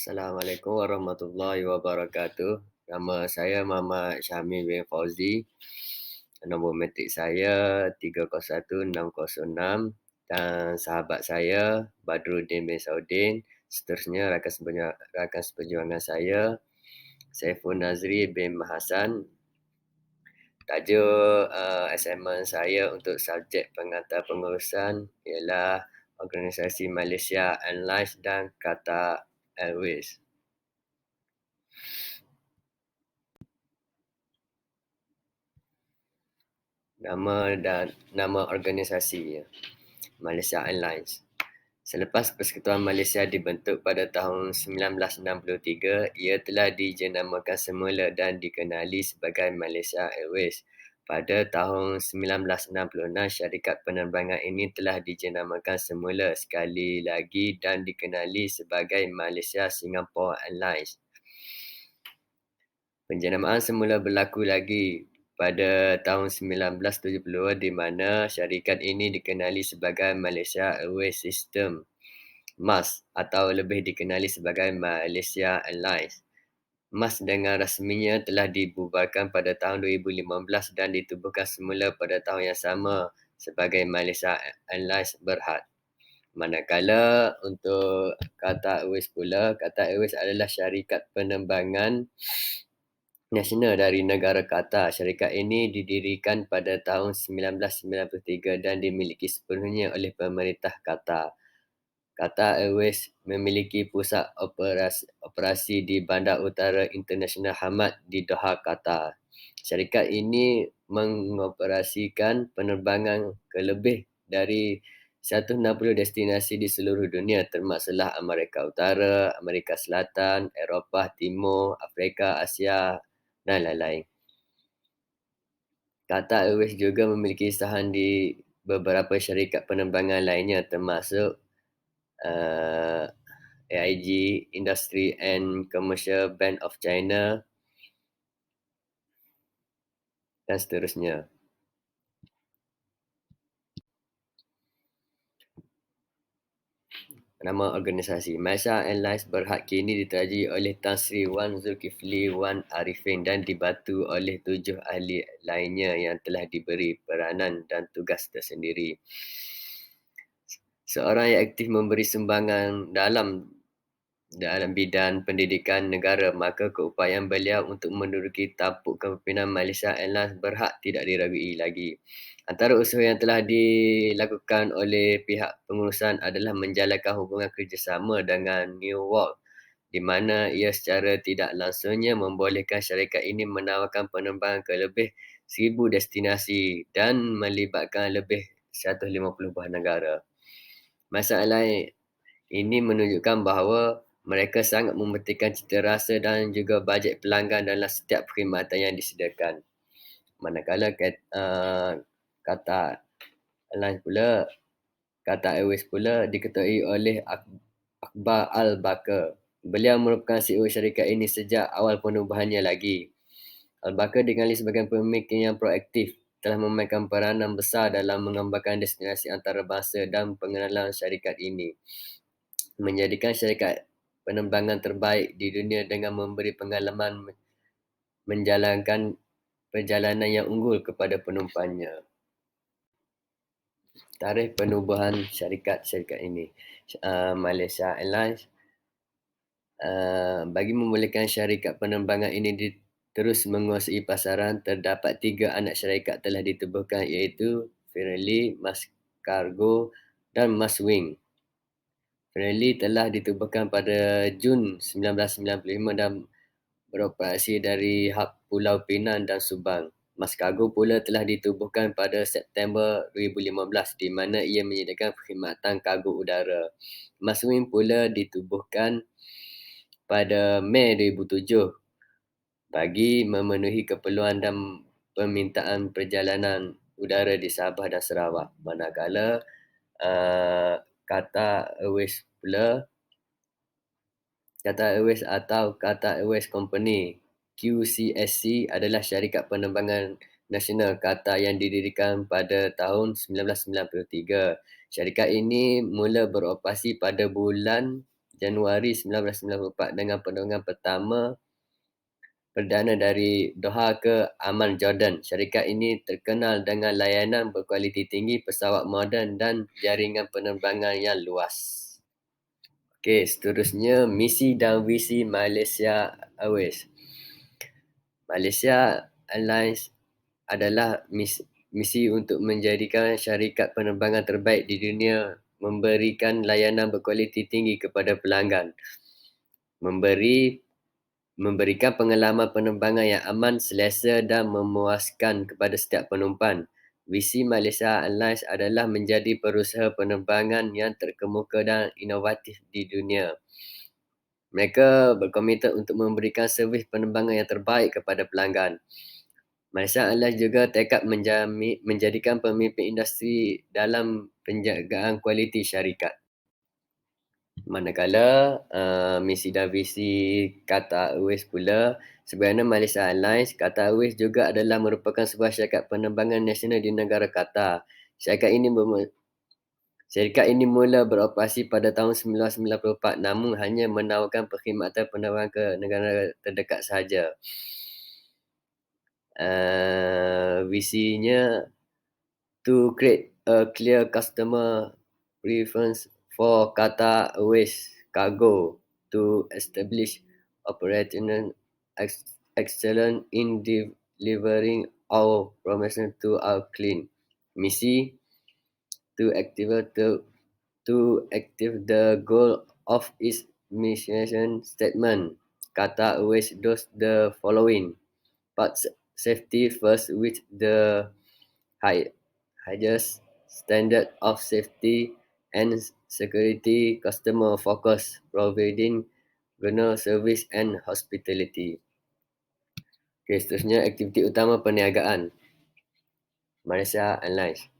Assalamualaikum warahmatullahi wabarakatuh. Nama saya Muhammad Syamil bin Fauzi. Nombor metrik saya 301606 dan sahabat saya Badruddin bin Saudin. Seterusnya rakan seperjuangan saya Saiful Nazri bin Mahasan. Tajuk assignment saya untuk subjek pengantar pengurusan ialah Organisasi Malaysia Airlines dan Qatar Airways. Nama organisasi Malaysia Airlines. Selepas Persekutuan Malaysia dibentuk pada tahun 1963, ia telah dijenamakan semula dan dikenali sebagai Malaysia Airways. Pada tahun 1966, syarikat penerbangan ini telah dijenamakan semula sekali lagi dan dikenali sebagai Malaysia Singapore Airlines. Penjenamaan semula berlaku lagi pada tahun 1972 di mana syarikat ini dikenali sebagai Malaysia Airways System MAS atau lebih dikenali sebagai Malaysia Airlines. MAS dengan rasminya telah dibubarkan pada tahun 2015 dan ditubuhkan semula pada tahun yang sama sebagai Malaysia Airlines Berhad. Manakala untuk Qatar Airways pula, Qatar Airways adalah syarikat penerbangan nasional dari negara Qatar. Syarikat ini didirikan pada tahun 1993 dan dimiliki sepenuhnya oleh pemerintah Qatar. Qatar Airways memiliki pusat operasi di Bandar Utara Internasional Hamad di Doha, Qatar. Syarikat ini mengoperasikan penerbangan ke lebih dari 160 destinasi di seluruh dunia termasuklah Amerika Utara, Amerika Selatan, Eropah Timur, Afrika, Asia dan lain-lain. Qatar Airways juga memiliki saham di beberapa syarikat penerbangan lainnya termasuk AIG, Industry and Commercial Bank of China dan seterusnya. Nama organisasi Malaysia Airlines Berhad kini diterajui oleh Tan Sri Wan Zulkifli Wan Arifin dan dibantu oleh 7 ahli lainnya yang telah diberi peranan dan tugas tersendiri. Seorang yang aktif memberi sumbangan dalam bidang pendidikan negara, maka keupayaan beliau untuk menduduki tampuk kepimpinan Malaysia Airlines Berhad tidak diragui lagi. Antara usaha yang telah dilakukan oleh pihak pengurusan adalah menjalankan hubungan kerjasama dengan New World, di mana ia secara tidak langsungnya membolehkan syarikat ini menawarkan penerbangan ke lebih 1,000 destinasi dan melibatkan lebih 150 buah negara. Masalah ini menunjukkan bahawa mereka sangat mementingkan cita rasa dan juga bajet pelanggan dalam setiap perkhidmatan yang disediakan. Manakala Qatar Airlines pula, Qatar Airways pula diketuai oleh Akbar Al-Bakr. Beliau merupakan CEO syarikat ini sejak awal penubuhannya lagi. Al-Bakr dikenali sebagai pemikir yang proaktif, telah memainkan peranan besar dalam mengembangkan destinasi antarabangsa dan pengenalan syarikat ini, menjadikan syarikat penerbangan terbaik di dunia dengan memberi pengalaman menjalankan perjalanan yang unggul kepada penumpangnya. Tarikh penubuhan syarikat ini. Malaysia Airlines bagi membolehkan syarikat penerbangan ini terus menguasai pasaran, terdapat 3 anak syarikat telah ditubuhkan iaitu Friendly, Mas Cargo dan Maswing. Friendly telah ditubuhkan pada Jun 1995 dan beroperasi dari hub Pulau Pinang dan Subang. Mas Cargo pula telah ditubuhkan pada September 2015 di mana ia menyediakan perkhidmatan kargo udara. Maswing pula ditubuhkan pada Mei 2007 bagi memenuhi keperluan dan permintaan perjalanan udara di Sabah dan Sarawak. Manakala Qatar Airways pula, Qatar Airways atau Qatar Airways Company QCSC adalah syarikat penerbangan nasional Qatar yang didirikan pada tahun 1993. Syarikat ini mula beroperasi pada bulan Januari 1994 dengan penerbangan pertama perdana dari Doha ke Amman, Jordan. Syarikat ini terkenal dengan layanan berkualiti tinggi, pesawat moden dan jaringan penerbangan yang luas. Okey, seterusnya misi dan visi Malaysia Airways. Malaysia Airlines adalah misi untuk menjadikan syarikat penerbangan terbaik di dunia, memberikan layanan berkualiti tinggi kepada pelanggan, memberikan pengalaman penerbangan yang aman, selesa dan memuaskan kepada setiap penumpang. Visi Malaysia Airlines adalah menjadi perusahaan penerbangan yang terkemuka dan inovatif di dunia. Mereka berkomitmen untuk memberikan servis penerbangan yang terbaik kepada pelanggan. Malaysia Airlines juga tekad menjadikan pemimpin industri dalam penjagaan kualiti syarikat. Manakala misi dan visi Qatar Airways pula, sebenarnya Malaysia Airlines, Qatar Airways juga adalah merupakan sebuah syarikat penerbangan nasional di negara Qatar. Syarikat ini mula beroperasi pada tahun 1994 namun hanya menawarkan perkhidmatan penerbangan ke negara terdekat sahaja. Visinya to create a clear customer preference for Qatar Airways Cargo, to establish operational excellence in delivering our promises to our client. Misi to active the goal of its mission statement. Qatar Airways does the following: but safety first with the highest standard of safety and security, customer focus, providing general service and hospitality. Okay, seterusnya aktiviti utama perniagaan Malaysia Airlines.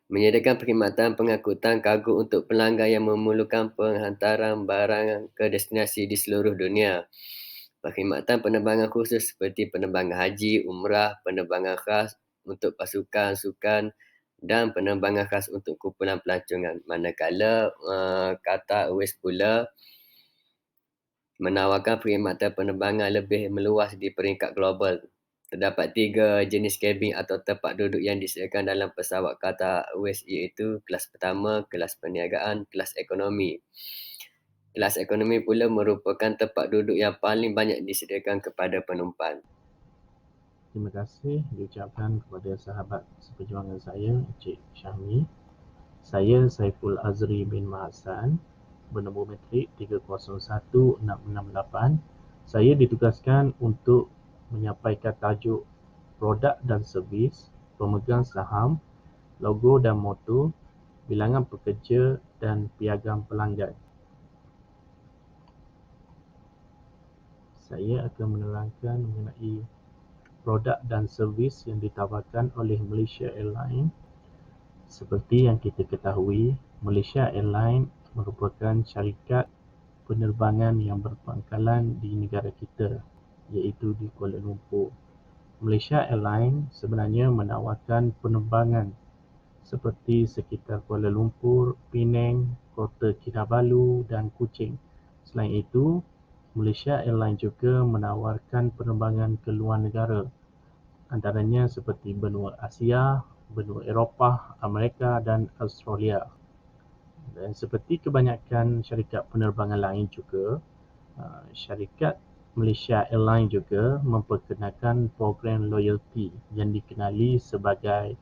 Menyediakan perkhidmatan pengangkutan kargo untuk pelanggan yang memerlukan penghantaran barang ke destinasi di seluruh dunia. Perkhidmatan penerbangan khusus seperti penerbangan haji, umrah, penerbangan khas untuk pasukan sukan dan penerbangan khas untuk kumpulan pelancongan. Manakala Qatar Airways pula menawarkan perkhidmatan penerbangan lebih meluas di peringkat global. Terdapat 3 jenis kabin atau tempat duduk yang disediakan dalam pesawat Qatar Airways, iaitu kelas pertama, kelas perniagaan, kelas ekonomi. Kelas ekonomi pula merupakan tempat duduk yang paling banyak disediakan kepada penumpang. Terima kasih diucapkan kepada sahabat seperjuangan saya, Encik Syahmi. Saya Saiful Azri bin Mahasan, bernombor metrik 301668. Saya ditugaskan untuk menyampaikan tajuk produk dan servis, pemegang saham, logo dan moto, bilangan pekerja dan piagam pelanggan. Saya akan menerangkan mengenai produk dan servis yang ditawarkan oleh Malaysia Airlines. Seperti yang kita ketahui, Malaysia Airlines merupakan syarikat penerbangan yang berpangkalan di negara kita, iaitu di Kuala Lumpur. Malaysia Airlines sebenarnya menawarkan penerbangan seperti sekitar Kuala Lumpur, Penang, Kota Kinabalu dan Kuching. Selain itu, Malaysia Airlines juga menawarkan penerbangan ke luar negara, antaranya seperti benua Asia, benua Eropah, Amerika dan Australia. Dan seperti kebanyakan syarikat penerbangan lain juga, syarikat Malaysia Airlines juga memperkenalkan program loyalty yang dikenali sebagai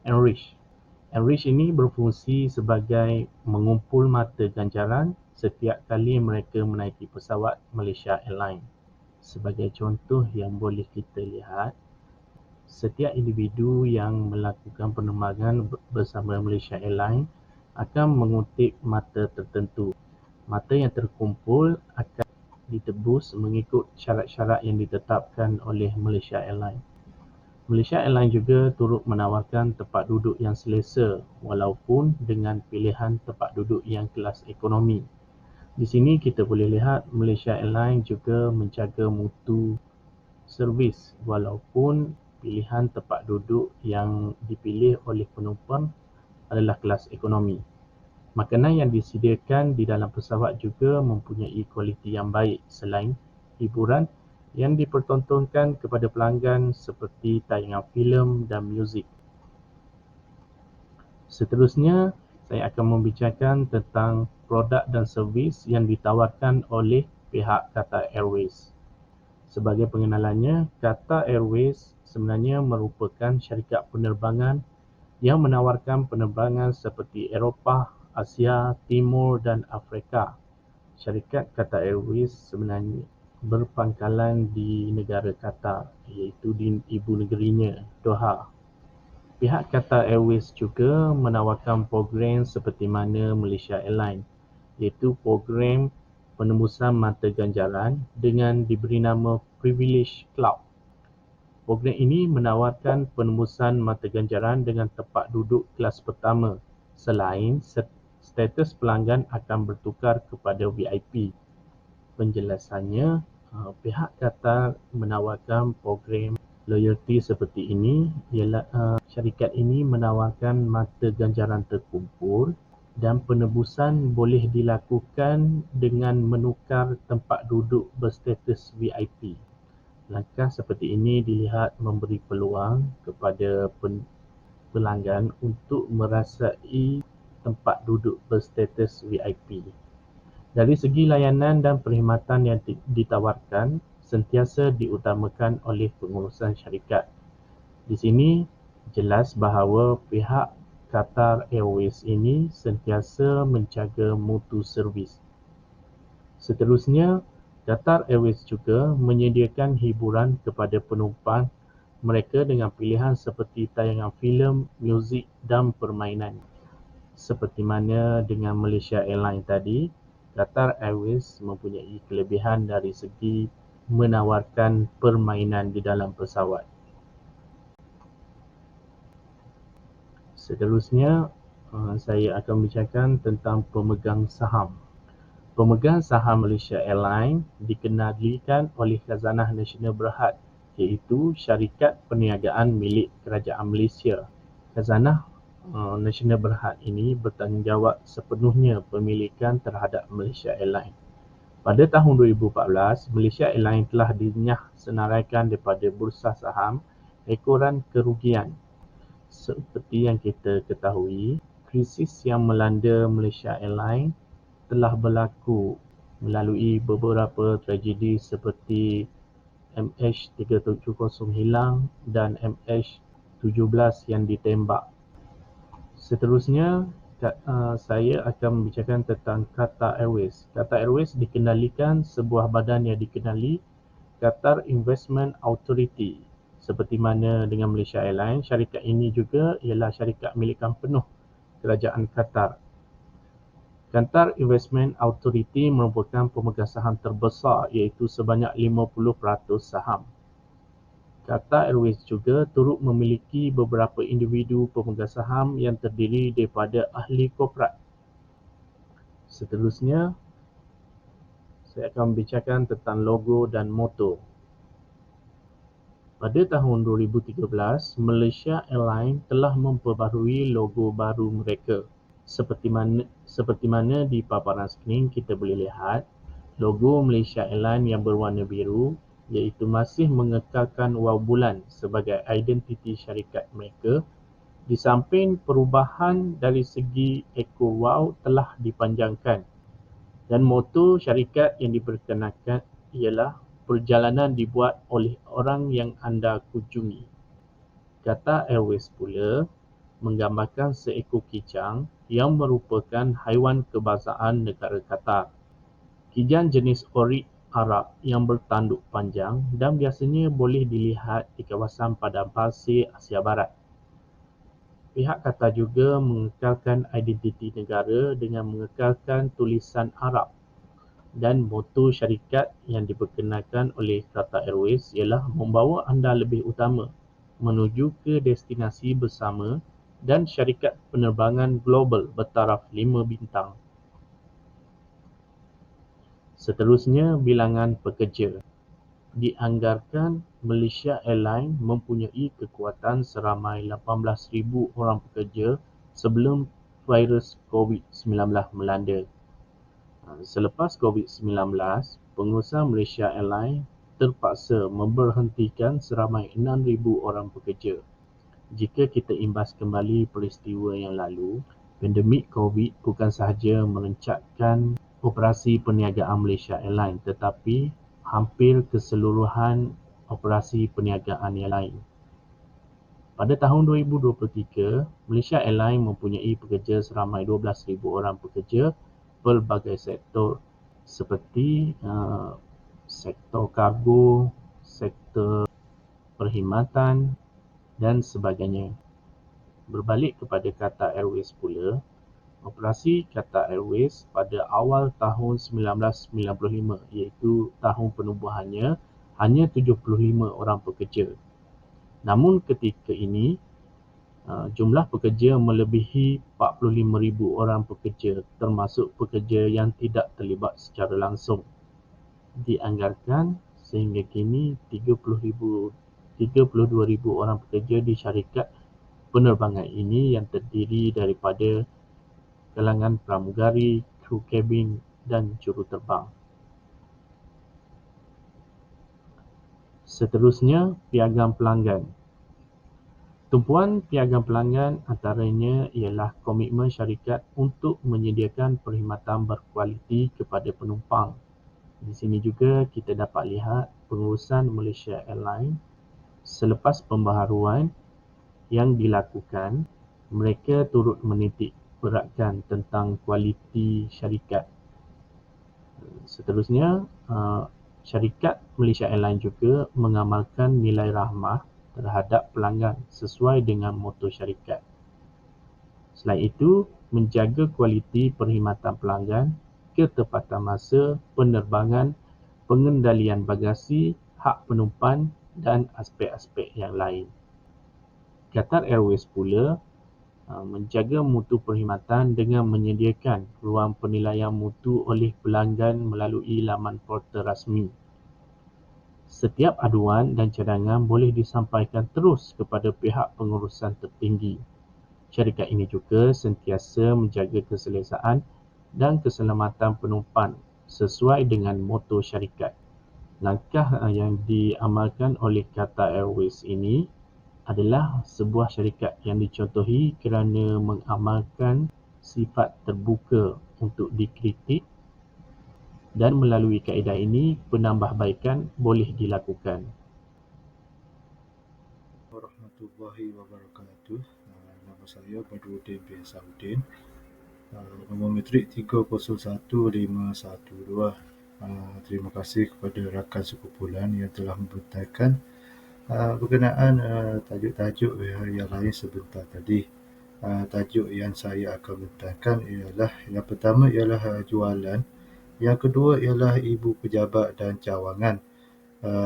Enrich. Enrich ini berfungsi sebagai mengumpul mata ganjaran setiap kali mereka menaiki pesawat Malaysia Airlines. Sebagai contoh yang boleh kita lihat, setiap individu yang melakukan penerbangan bersama Malaysia Airlines akan mengutip mata tertentu. Mata yang terkumpul akan ditebus mengikut syarat-syarat yang ditetapkan oleh Malaysia Airlines. Malaysia Airlines juga turut menawarkan tempat duduk yang selesa walaupun dengan pilihan tempat duduk yang kelas ekonomi. Di sini kita boleh lihat Malaysia Airlines juga menjaga mutu servis walaupun pilihan tempat duduk yang dipilih oleh penumpang adalah kelas ekonomi. Makanan yang disediakan di dalam pesawat juga mempunyai kualiti yang baik selain hiburan yang dipertontonkan kepada pelanggan seperti tayangan filem dan muzik. Seterusnya, saya akan membicarakan tentang produk dan servis yang ditawarkan oleh pihak Qatar Airways. Sebagai pengenalannya, Qatar Airways sebenarnya merupakan syarikat penerbangan yang menawarkan penerbangan seperti Eropah, Asia, Timur dan Afrika. Syarikat Qatar Airways sebenarnya berpangkalan di negara Qatar, iaitu di ibu negerinya, Doha. Pihak Qatar Airways juga menawarkan program seperti mana Malaysia Airlines, iaitu program penembusan mata ganjaran dengan diberi nama Privilege Club. Program ini menawarkan penembusan mata ganjaran dengan tempat duduk kelas pertama, selain status pelanggan akan bertukar kepada VIP. Penjelasannya, pihak Qatar menawarkan program loyalty seperti ini ialah syarikat ini menawarkan mata ganjaran terkumpul dan penebusan boleh dilakukan dengan menukar tempat duduk berstatus VIP. Langkah seperti ini dilihat memberi peluang kepada pelanggan untuk merasai tempat duduk berstatus VIP. Dari segi layanan dan perkhidmatan yang ditawarkan, sentiasa diutamakan oleh pengurusan syarikat. Di sini jelas bahawa pihak Qatar Airways ini sentiasa menjaga mutu servis. Seterusnya, Qatar Airways juga menyediakan hiburan kepada penumpang mereka dengan pilihan seperti tayangan filem, muzik dan permainan. Seperti mana dengan Malaysia Airlines tadi, Qatar Airways mempunyai kelebihan dari segi menawarkan permainan di dalam pesawat. Seterusnya, saya akan bicarakan tentang pemegang saham. Pemegang saham Malaysia Airlines dikendalikan oleh Khazanah Nasional Berhad, iaitu syarikat perniagaan milik Kerajaan Malaysia. Khazanah Nasional Berhad ini bertanggungjawab sepenuhnya pemilikan terhadap Malaysia Airlines. Pada tahun 2014, Malaysia Airlines telah dinyah senaraikan daripada bursa saham ekoran kerugian. Seperti yang kita ketahui, krisis yang melanda Malaysia Airlines telah berlaku melalui beberapa tragedi seperti MH370 hilang dan MH17 yang ditembak. Seterusnya, saya akan membicarakan tentang Qatar Airways. Qatar Airways dikendalikan sebuah badan yang dikenali Qatar Investment Authority. Seperti mana dengan Malaysia Airlines, syarikat ini juga ialah syarikat milikan penuh Kerajaan Qatar. Qatar Investment Authority merupakan pemegang saham terbesar iaitu sebanyak 50% saham. Qatar Airways juga turut memiliki beberapa individu pemegang saham yang terdiri daripada ahli korporat. Seterusnya, saya akan membicarakan tentang logo dan moto. Pada tahun 2013, Malaysia Airlines telah memperbaharui logo baru mereka. Seperti mana di paparan skrin kita boleh lihat, logo Malaysia Airlines yang berwarna biru iaitu masih mengekalkan waw bulan sebagai identiti syarikat mereka. Di samping perubahan dari segi ekor waw telah dipanjangkan dan moto syarikat yang diperkenalkan ialah perjalanan dibuat oleh orang yang anda kunjungi. Qatar Airways pula menggambarkan seekor kijang yang merupakan haiwan kebangsaan negara Qatar. Kijang jenis oryx Arab yang bertanduk panjang dan biasanya boleh dilihat di kawasan padang pasir Asia Barat. Pihak Qatar juga mengekalkan identiti negara dengan mengekalkan tulisan Arab dan moto syarikat yang diperkenalkan oleh Qatar Airways ialah membawa anda lebih utama menuju ke destinasi bersama dan syarikat penerbangan global bertaraf 5 bintang. Seterusnya, bilangan pekerja. Dianggarkan Malaysia Airlines mempunyai kekuatan seramai 18,000 orang pekerja sebelum virus COVID-19 melanda. Selepas COVID-19, pengusaha Malaysia Airlines terpaksa memberhentikan seramai 6,000 orang pekerja. Jika kita imbas kembali peristiwa yang lalu, pandemik COVID bukan sahaja merencatkan operasi perniagaan Malaysia Airlines tetapi hampir keseluruhan operasi perniagaan yang lain. Pada tahun 2023, Malaysia Airlines mempunyai pekerja seramai 12,000 orang pekerja pelbagai sektor seperti sektor kargo, sektor perkhidmatan dan sebagainya. Berbalik kepada Qatar Airways pula, operasi Qatar Airways pada awal tahun 1995 iaitu tahun penubuhannya hanya 75 orang pekerja. Namun ketika ini, jumlah pekerja melebihi 45,000 orang pekerja termasuk pekerja yang tidak terlibat secara langsung. Dianggarkan sehingga kini 32,000 orang pekerja di syarikat penerbangan ini yang terdiri daripada kalangan pramugari, kru kabin dan juruterbang. Seterusnya, piagam pelanggan. Tumpuan piagam pelanggan antaranya ialah komitmen syarikat untuk menyediakan perkhidmatan berkualiti kepada penumpang. Di sini juga kita dapat lihat pengurusan Malaysia Airlines selepas pembaharuan yang dilakukan, mereka turut menitik beratkan tentang kualiti syarikat. Seterusnya, syarikat Malaysia Airlines juga mengamalkan nilai rahmah terhadap pelanggan sesuai dengan moto syarikat. Selain itu, menjaga kualiti perkhidmatan pelanggan, ketepatan masa, penerbangan, pengendalian bagasi, hak penumpang dan aspek-aspek yang lain. Qatar Airways pula menjaga mutu perkhidmatan dengan menyediakan ruang penilaian mutu oleh pelanggan melalui laman portal rasmi. Setiap aduan dan cadangan boleh disampaikan terus kepada pihak pengurusan tertinggi. Syarikat ini juga sentiasa menjaga keselesaan dan keselamatan penumpang sesuai dengan moto syarikat. Langkah yang diamalkan oleh Qatar Airways ini adalah sebuah syarikat yang dicontohi kerana mengamalkan sifat terbuka untuk dikritik dan melalui kaedah ini penambahbaikan boleh dilakukan. Warahmatullahi wabarakatuh. Nama saya Badruddin bin Saudin. Nombor metrik 301512. Terima kasih kepada rakan sekumpulan yang telah membentangkan berkenaan tajuk-tajuk yang lain sebentar tadi. Tajuk yang saya akan bentangkan ialah, yang pertama ialah jualan, yang kedua ialah ibu pejabat dan cawangan,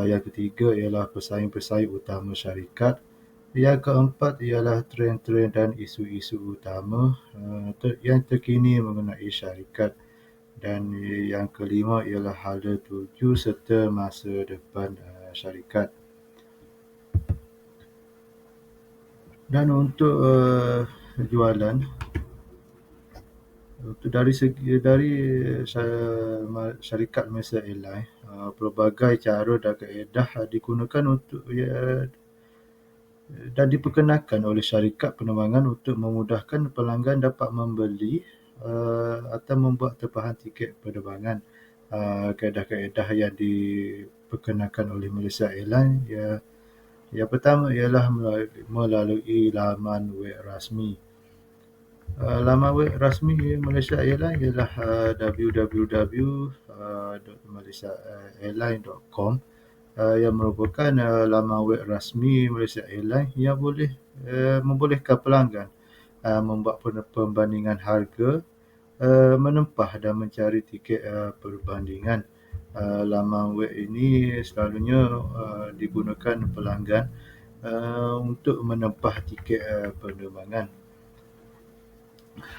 yang ketiga ialah pesaing-pesaing utama syarikat, yang keempat ialah trend-trend dan isu-isu utama yang terkini mengenai syarikat, dan yang kelima ialah hala tuju serta masa depan syarikat. Dan untuk jualan, dari syarikat Malaysia Airlines, pelbagai cara dan kaedah digunakan untuk dan diperkenalkan oleh syarikat penerbangan untuk memudahkan pelanggan dapat membeli atau membuat tempahan tiket penerbangan. Kaedah-kaedah yang diperkenalkan oleh Malaysia Airlines, yang pertama ialah melalui laman web rasmi. Laman web rasmi Malaysia Airlines ialah www.malaysiaairlines.com, yang merupakan laman web rasmi Malaysia Airlines yang boleh membolehkan pelanggan membuat perbandingan harga, menempah dan mencari tiket perbandingan. Laman web ini selalunya digunakan pelanggan untuk menempah tiket penerbangan.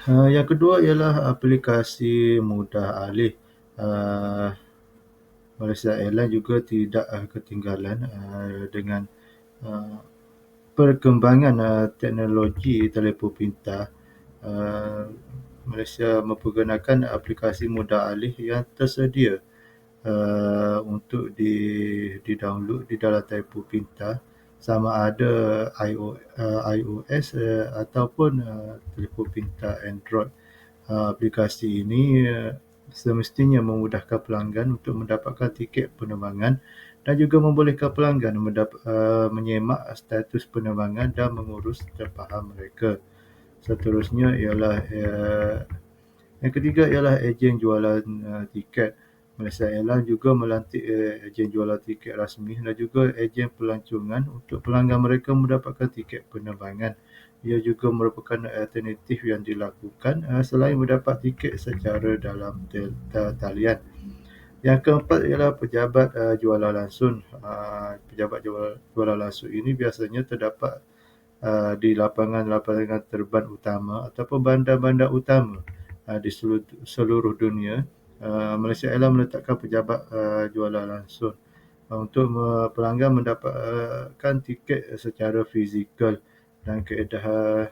Yang kedua ialah aplikasi mudah alih. Malaysia Airlines juga tidak ketinggalan dengan perkembangan teknologi telefon pintar Malaysia mempergunakan aplikasi mudah alih yang tersedia untuk di-download di dalam telefon pintar, sama ada iOS ataupun telefon pintar Android. Aplikasi ini semestinya memudahkan pelanggan untuk mendapatkan tiket penerbangan dan juga membolehkan pelanggan menyemak status penerbangan dan mengurus tempahan mereka. Seterusnya ialah yang ketiga ialah ejen jualan tiket. Malaysia Airlines juga melantik ejen jualan tiket rasmi dan juga ejen pelancongan untuk pelanggan mereka mendapatkan tiket penerbangan. Ia juga merupakan alternatif yang dilakukan selain mendapat tiket secara dalam talian. Yang keempat ialah pejabat jualan langsung. Pejabat jualan langsung ini biasanya terdapat di lapangan-lapangan terbang utama ataupun bandar-bandar utama di seluruh dunia. Malaysia Airlines meletakkan pejabat jualan langsung untuk pelanggan mendapatkan tiket secara fizikal, dan kaedah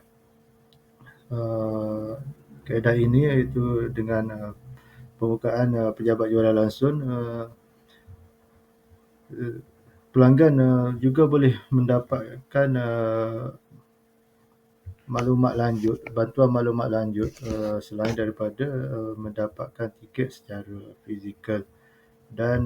ini iaitu dengan pembukaan pejabat jualan langsung, pelanggan juga boleh mendapatkan bantuan maklumat lanjut selain daripada mendapatkan tiket secara fizikal. Dan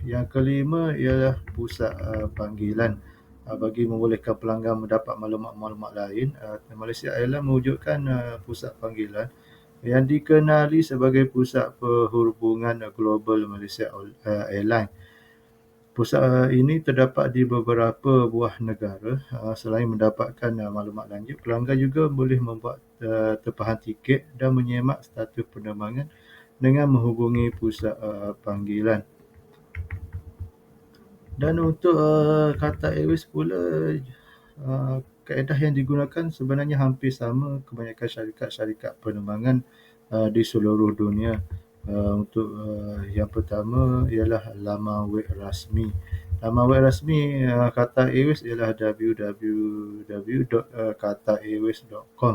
yang kelima ialah pusat panggilan. Bagi membolehkan pelanggan mendapat maklumat-maklumat lain, Malaysia Airlines mewujudkan pusat panggilan yang dikenali sebagai Pusat Perhubungan Global Malaysia Airlines. Pusat ini terdapat di beberapa buah negara. Selain mendapatkan maklumat lanjut, pelanggan juga boleh membuat tempahan tiket dan menyemak status penerbangan dengan menghubungi pusat panggilan. Dan untuk Qatar Airways pula, kaedah yang digunakan sebenarnya hampir sama kebanyakan syarikat-syarikat penerbangan di seluruh dunia. Untuk yang pertama ialah laman web rasmi. Laman web rasmi Qatar Airways ialah www.qatarairways.com.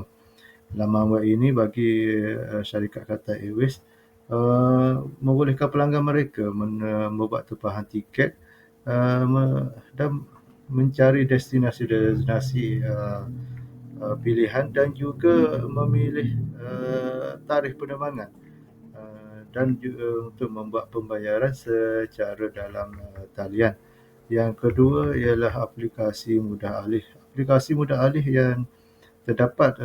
Laman web ini bagi syarikat Qatar Airways membolehkan pelanggan mereka membuat tempahan tiket dan mencari destinasi-destinasi pilihan dan juga memilih tarikh penerbangan. Dan juga untuk membuat pembayaran secara dalam talian. Yang kedua ialah aplikasi mudah alih. Aplikasi mudah alih yang terdapat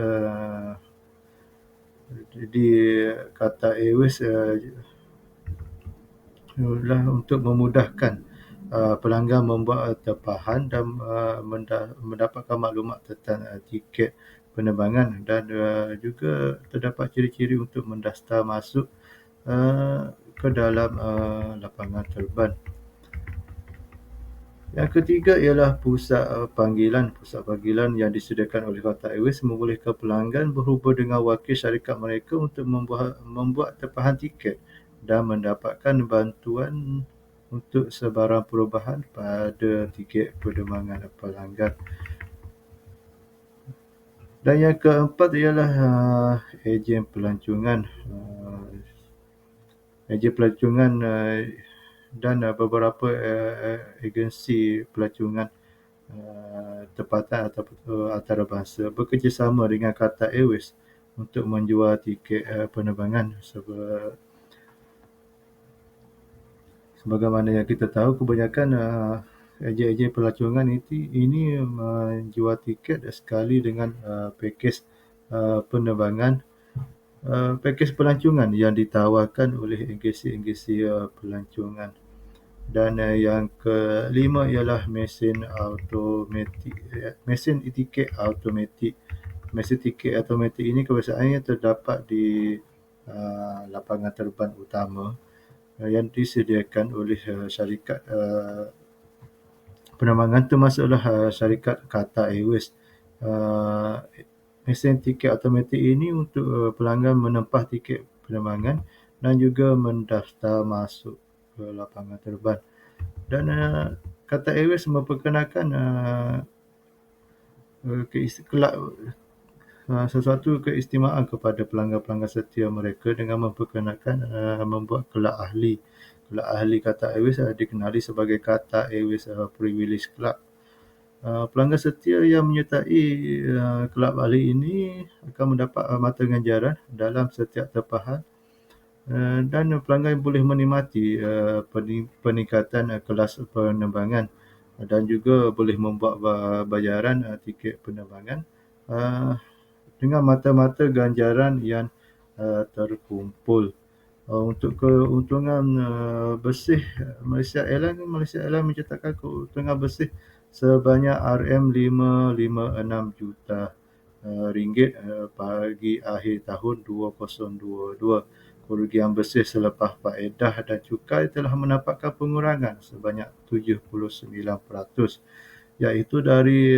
di Qatar Airways adalah untuk memudahkan pelanggan membuat tempahan dan mendapatkan maklumat tentang tiket penerbangan, dan juga terdapat ciri-ciri untuk mendaftar masuk ke dalam lapangan terbang. Yang ketiga ialah pusat panggilan. Pusat panggilan yang disediakan oleh Qatar Airways membolehkan pelanggan berhubung dengan wakil syarikat mereka untuk membuat tempahan tiket dan mendapatkan bantuan untuk sebarang perubahan pada tiket penerbangan pelanggan. Dan yang keempat ialah ejen pelancongan. Ejen pelancongan dan beberapa agensi pelancongan tempatan atau antarabangsa bekerjasama dengan Qatar Airways untuk menjual tiket penerbangan. Sebagaimana yang kita tahu, kebanyakan ejen-ejen pelancongan ini menjual tiket sekali dengan pakej penerbangan, pakej pelancongan yang ditawarkan oleh agensi-agensi pelancongan. Dan yang kelima ialah mesin tiket automatik. Mesin tiket automatik ini kebiasaannya terdapat di lapangan terbang utama yang disediakan oleh syarikat penerbangan, termasuklah syarikat Qatar Airways. Mesin tiket automatik ini untuk pelanggan menempah tiket penerbangan dan juga mendaftar masuk ke lapangan terbang. Dan Qatar Airways memperkenalkan sesuatu keistimewaan kepada pelanggan-pelanggan setia mereka dengan memperkenalkan membuat kelab ahli. Kelab ahli Qatar Airways dikenali sebagai Qatar Airways Privilege Club. Pelanggan setia yang menyertai kelab ahli ini akan mendapat mata ganjaran dalam setiap tempahan, dan pelanggan boleh menikmati peningkatan kelas penerbangan dan juga boleh membuat bayaran tiket penerbangan dengan mata-mata ganjaran yang terkumpul. Untuk keuntungan bersih, Malaysia Airlines mencatatkan keuntungan bersih sebanyak RM556 juta ringgit bagi akhir tahun 2022. Kerugian bersih selepas faedah dan cukai telah mendapatkan pengurangan sebanyak 79%, iaitu dari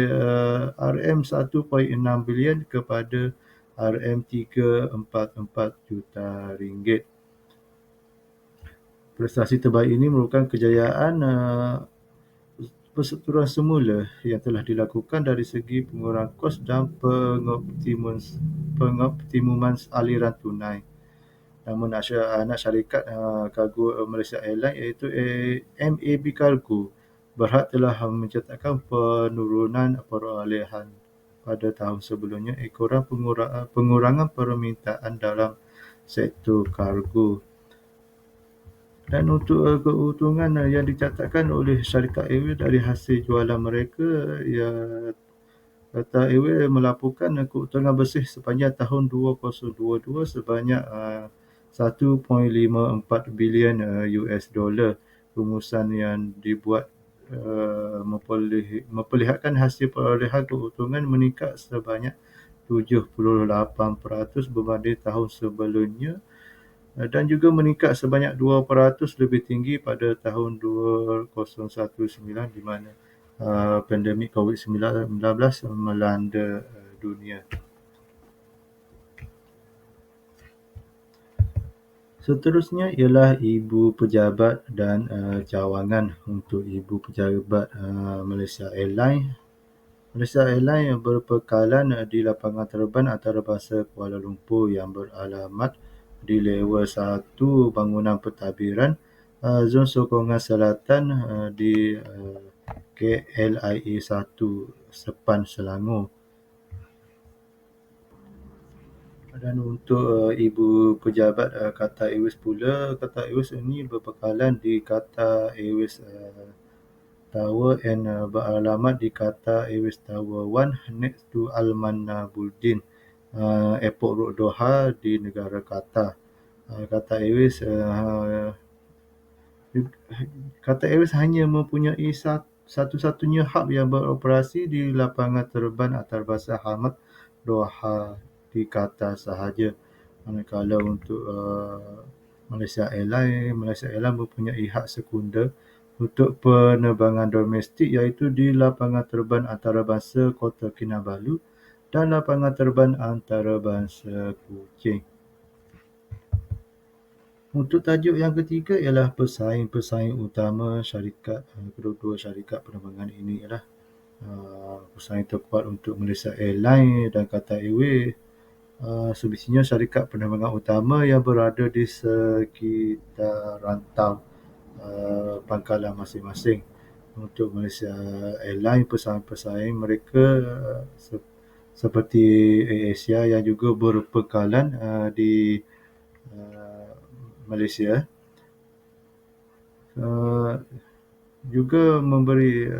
RM1.6 bilion kepada RM344 juta ringgit. Prestasi terbaik ini merupakan kejayaan persetujuan semula yang telah dilakukan dari segi pengurangan kos dan pengoptimuman aliran tunai. Namun anak syarikat kargo Malaysia Airlines iaitu MAB Cargo Berhad telah mencatatkan penurunan perolehan pada tahun sebelumnya ekoran pengurangan permintaan dalam sektor kargo. Dan untuk keuntungan yang dicatatkan oleh syarikat Airways dari hasil jualan mereka, Qatar Airways melaporkan keuntungan bersih sepanjang tahun 2022 sebanyak 1.54 bilion US dollar. Rumusan yang dibuat memperlihatkan hasil perolehan keuntungan meningkat sebanyak 78% berbanding tahun sebelumnya, dan juga meningkat sebanyak 2% lebih tinggi pada tahun 2019 di mana pandemik COVID-19 melanda dunia. Seterusnya ialah ibu pejabat dan cawangan. Untuk ibu pejabat Malaysia Airlines. Malaysia Airlines berpekalan di lapangan terbang antarabangsa Kuala Lumpur yang beralamat di level 1 bangunan pentadbiran zon sokongan selatan di KLIA 1 Sepan, Selangor. Dan untuk ibu pejabat Qatar Airways pula, Qatar Airways ini berpekalan di Qatar Airways Tower and beralamat di Qatar Airways Tower 1 next to Al-Manna Building, Airport Road Doha di negara Qatar. Qatar Airways hanya mempunyai satu-satunya hub yang beroperasi di lapangan terbang antarabangsa Hamad Doha di Qatar sahaja. Manakala untuk Malaysia Airlines mempunyai hak sekunder untuk penerbangan domestik iaitu di lapangan terbang antarabangsa Kota Kinabalu dan lapangan terbang antarabangsa Kuching. Untuk tajuk yang ketiga ialah pesaing-pesaing utama syarikat, kedua-dua syarikat penerbangan ini ialah pesaing terkuat untuk Malaysia Airlines dan Qatar Airways. Semestinya syarikat penerbangan utama yang berada di sekitar rantau pangkalan masing-masing. Untuk Malaysia Airlines, pesaing-pesaing mereka seperti AirAsia yang juga berpekalan di Malaysia, juga memberi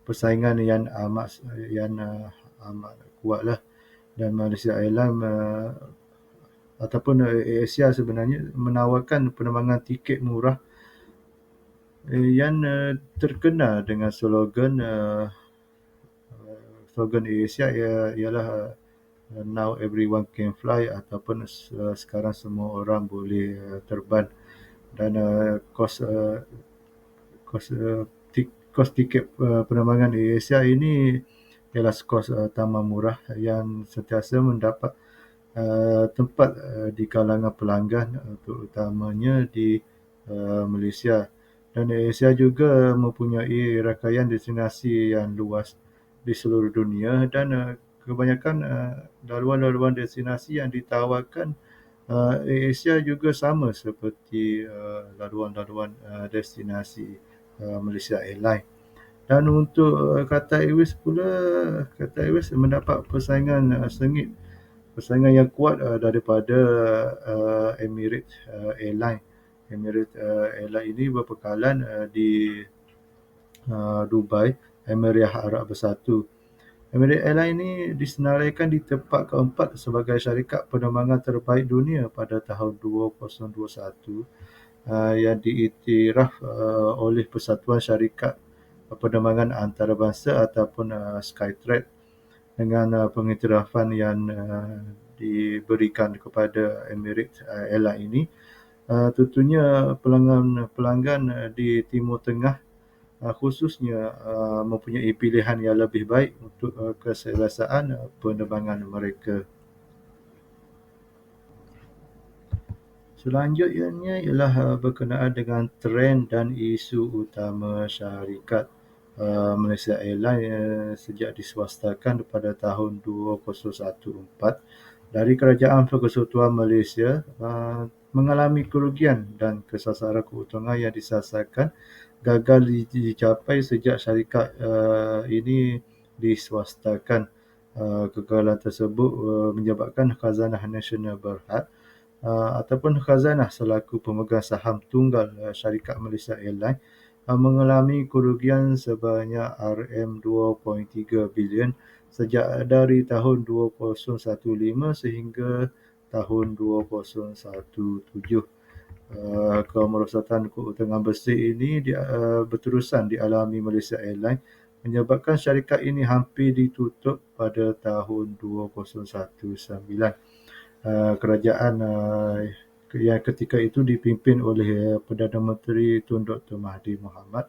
persaingan yang amat kuatlah. Dan Malaysia Airlines ataupun AirAsia sebenarnya menawarkan penerbangan tiket murah yang terkenal dengan slogan AirAsia ialah now everyone can fly, ataupun sekarang semua orang boleh terbang. Dan kos tiket penerbangan AirAsia ini ialah kos taman murah yang sentiasa mendapat tempat di kalangan pelanggan, terutamanya di Malaysia. Dan AirAsia juga mempunyai rangkaian destinasi yang luas di seluruh dunia, dan kebanyakan laluan-laluan destinasi yang ditawarkan AirAsia juga sama seperti laluan-laluan destinasi Malaysia Airlines. Dan untuk Qatar Airways pula, Qatar Airways mendapat persaingan sengit, persaingan yang kuat daripada Emirates Airline. Emirates Airline ini berpekalan di Dubai, Emirat Arab Bersatu. Emirates Airline ini disenaraikan di tempat keempat sebagai syarikat penerbangan terbaik dunia pada tahun 2021 yang diiktiraf oleh Persatuan Syarikat Penerbangan Antarabangsa ataupun Skytrax dengan pengiktirafan yang diberikan kepada Emirates Airline ini. Tentunya pelanggan di Timur Tengah khususnya mempunyai pilihan yang lebih baik untuk keselesaan penerbangan mereka. Selanjutnya ialah berkenaan dengan trend dan isu utama syarikat Malaysia Airlines sejak diswastakan pada tahun 2014 dari Kerajaan Persekutuan Malaysia mengalami kerugian dan kesasaran keuntungan yang disasarkan gagal dicapai sejak syarikat ini diswastakan. Kegagalan tersebut menyebabkan Khazanah Nasional Berhad ataupun Khazanah selaku pemegang saham tunggal syarikat Malaysia Airlines mengalami kerugian sebanyak RM2.3 bilion sejak dari tahun 2015 sehingga tahun 2017. Kemerosotan keuntungan bersih ini berterusan dialami Malaysia Airlines menyebabkan syarikat ini hampir ditutup pada tahun 2019. Kerajaan yang ketika itu dipimpin oleh Perdana Menteri Tun Dr. Mahathir Mohamad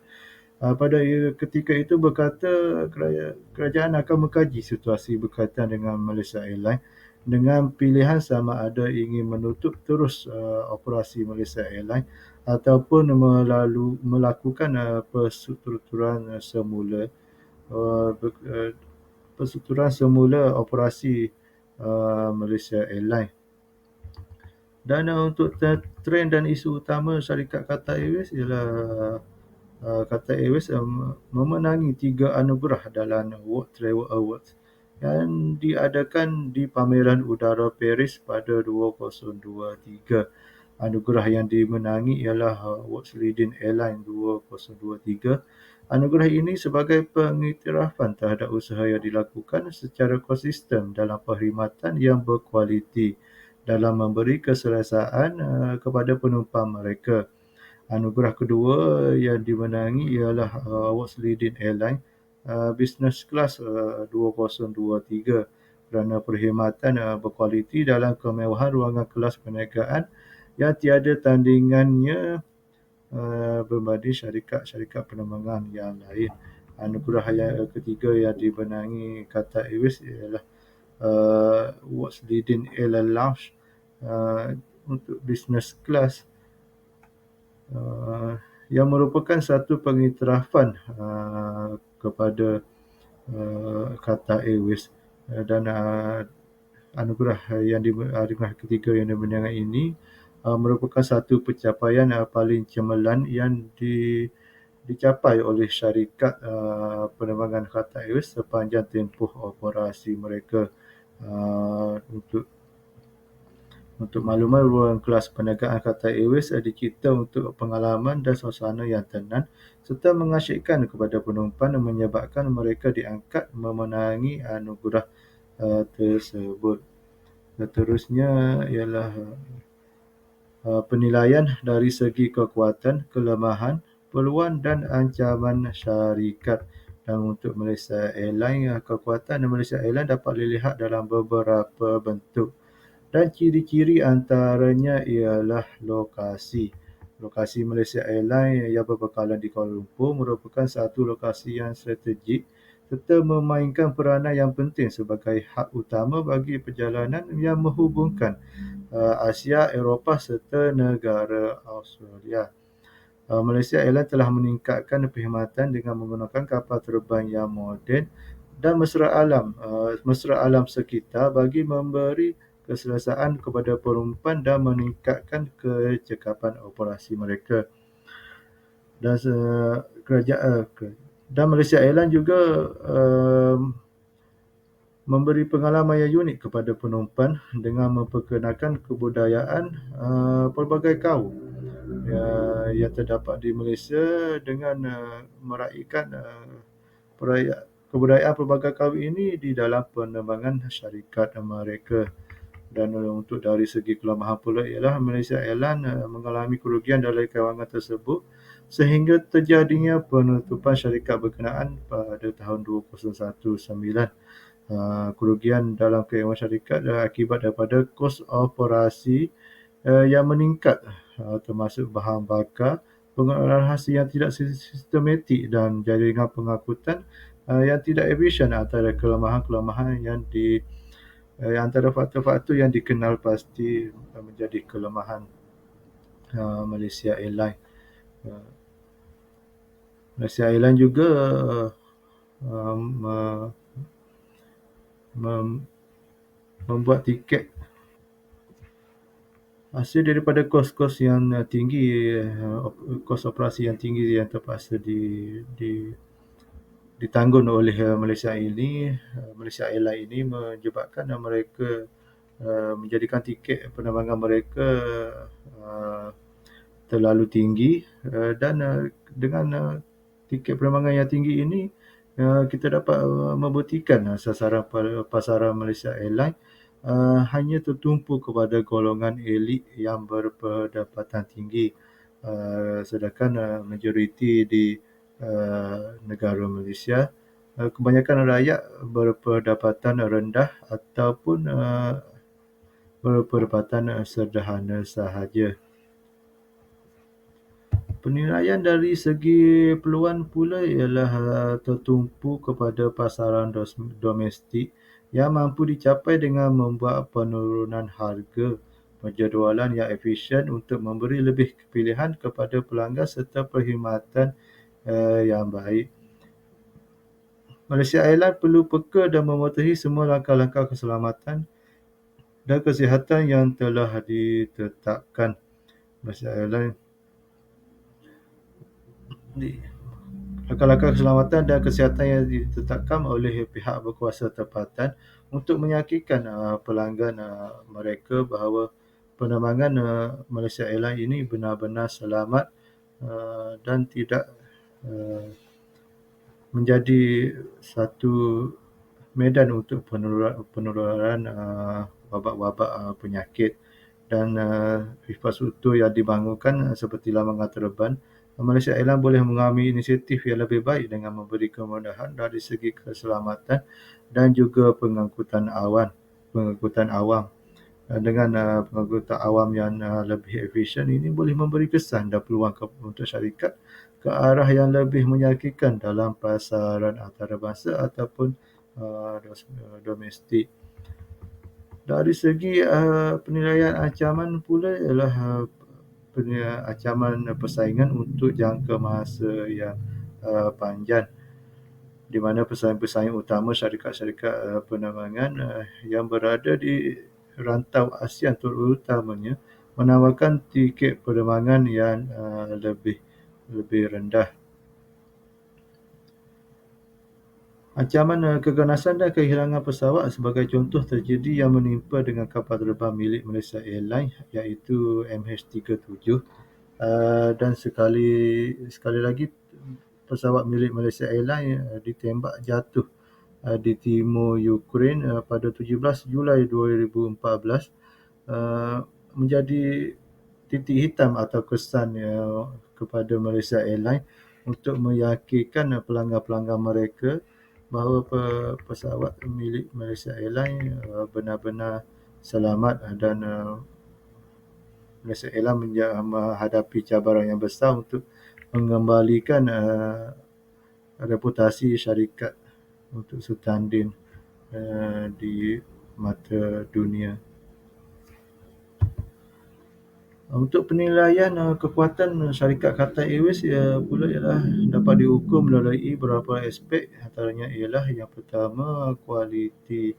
pada ketika itu berkata kerajaan akan mengkaji situasi berkaitan dengan Malaysia Airlines dengan pilihan sama ada ingin menutup terus operasi Malaysia Airlines ataupun melakukan perstrukturan semula operasi Malaysia Airlines. Dan untuk trend dan isu utama syarikat Qatar Airways ialah Qatar Airways memenangi 3 anugerah dalam World Travel Awards yang diadakan di Pameran Udara Paris pada 2023. Anugerah yang dimenangi ialah World's Leading Airline 2023. Anugerah ini sebagai pengiktirafan terhadap usaha yang dilakukan secara konsisten dalam perkhidmatan yang berkualiti dalam memberi keselesaan kepada penumpang mereka. Anugerah kedua yang dimenangi ialah World's Leading Airline Business Class 2023 kerana perkhidmatan berkualiti dalam kemewahan ruangan kelas perniagaan yang tiada tandingannya berbanding syarikat-syarikat penerbangan yang lain. Anugerah yang ketiga yang dimenangi Qatar Airways ialah World's Leading Airline Lounge untuk Business Class yang merupakan satu pengiktirafan kepada Qatar Airways dan anugerah ketiga yang dimenangi ini merupakan satu pencapaian paling cemerlang yang dicapai oleh syarikat penerbangan Qatar Airways sepanjang tempoh operasi mereka. Untuk makluman, ruang kelas perniagaan Qatar Airways dicipta untuk pengalaman dan suasana yang tenang serta mengasyikkan kepada penumpang dan menyebabkan mereka diangkat memenangi anugerah tersebut. Seterusnya ialah penilaian dari segi kekuatan, kelemahan, peluang dan ancaman syarikat. Dan untuk Malaysia Airlines, kekuatan Malaysia Airlines dapat dilihat dalam beberapa bentuk. Dan ciri-ciri antaranya ialah lokasi. Lokasi Malaysia Airlines yang berbekalan di Kuala Lumpur merupakan satu lokasi yang strategik serta memainkan peranan yang penting sebagai hub utama bagi perjalanan yang menghubungkan Asia, Eropah serta negara Australia. Malaysia Airlines telah meningkatkan perkhidmatan dengan menggunakan kapal terbang yang moden dan mesra alam sekitar bagi memberi keselesaan kepada perumpan dan meningkatkan kecekapan operasi mereka. Dan kerajaan dan Malaysia Airlines juga memberi pengalaman yang unik kepada penumpang dengan memperkenalkan kebudayaan pelbagai kaum yang terdapat di Malaysia dengan meraihkan kebudayaan pelbagai kaum ini di dalam penerbangan syarikat mereka. Dan untuk dari segi kelemahan pula ialah Malaysia Airlines mengalami kerugian dari kewangan tersebut sehingga terjadinya penutupan syarikat berkenaan pada tahun 2019. Kerugian dalam kewangan syarikat akibat daripada kos operasi yang meningkat, termasuk bahan bakar, penggunaan hasil yang tidak sistematik dan jaringan pengangkutan yang tidak efisien. Antara kelemahan-kelemahan yang antara faktor-faktor yang dikenal pasti menjadi kelemahan Malaysia Airlines. Malaysia Airlines juga membuat tiket hasil daripada kos-kos yang tinggi, kos operasi yang tinggi yang terpaksa ditanggung oleh Malaysia Airlines ini menyebabkan mereka menjadikan tiket penerbangan mereka terlalu tinggi dan dengan tiket penerbangan yang tinggi ini kita dapat membuktikan sasaran pasaran Malaysia Airlines hanya tertumpu kepada golongan elit yang berpendapatan tinggi, sedangkan majoriti di negara Malaysia kebanyakan rakyat berpendapatan rendah ataupun berpendapatan sederhana sahaja. Penilaian dari segi peluang pula ialah tertumpu kepada pasaran domestik yang mampu dicapai dengan membuat penurunan harga, penjadualan yang efisien untuk memberi lebih pilihan kepada pelanggan serta perkhidmatan yang baik. Malaysia Airlines perlu peka dan mematuhi semua langkah-langkah keselamatan dan kesihatan yang telah ditetapkan. Malaysia Airlines langkah-langkah keselamatan dan kesihatan yang ditetapkan oleh pihak berkuasa tempatan untuk meyakinkan pelanggan mereka bahawa penerbangan Malaysia Airlines ini benar-benar selamat dan tidak menjadi satu medan untuk penularan wabak-wabak penyakit. Dan infrastruktur yang dibangunkan seperti lamangan terbang, Malaysia Airlines boleh mengambil inisiatif yang lebih baik dengan memberi kemudahan dari segi keselamatan dan juga pengangkutan awam. Dengan pengangkutan awam yang lebih efisien, ini boleh memberi kesan dan peluang untuk syarikat ke arah yang lebih meyakinkan dalam pasaran antarabangsa ataupun domestik. Dari segi penilaian ancaman pula ialah ancaman persaingan untuk jangka masa yang panjang, di mana pesaing-pesaing utama syarikat-syarikat penerbangan yang berada di rantau ASEAN terutamanya menawarkan tiket penerbangan yang lebih rendah. Ancaman keganasan dan kehilangan pesawat sebagai contoh terjadi yang menimpa dengan kapal terbang milik Malaysia Airlines iaitu MH370 dan sekali lagi pesawat milik Malaysia Airlines ditembak jatuh di timur Ukraine pada 17 Julai 2014 menjadi titik hitam atau kesan kepada Malaysia Airlines untuk meyakinkan pelanggan-pelanggan mereka bahawa pesawat milik Malaysia Airlines benar-benar selamat dan Malaysia Airlines menghadapi cabaran yang besar untuk mengembalikan reputasi syarikat untuk setanding di mata dunia. Untuk penilaian kekuatan syarikat Qatar Airways pula ialah dapat diukur melalui beberapa aspek, antaranya ialah yang pertama kualiti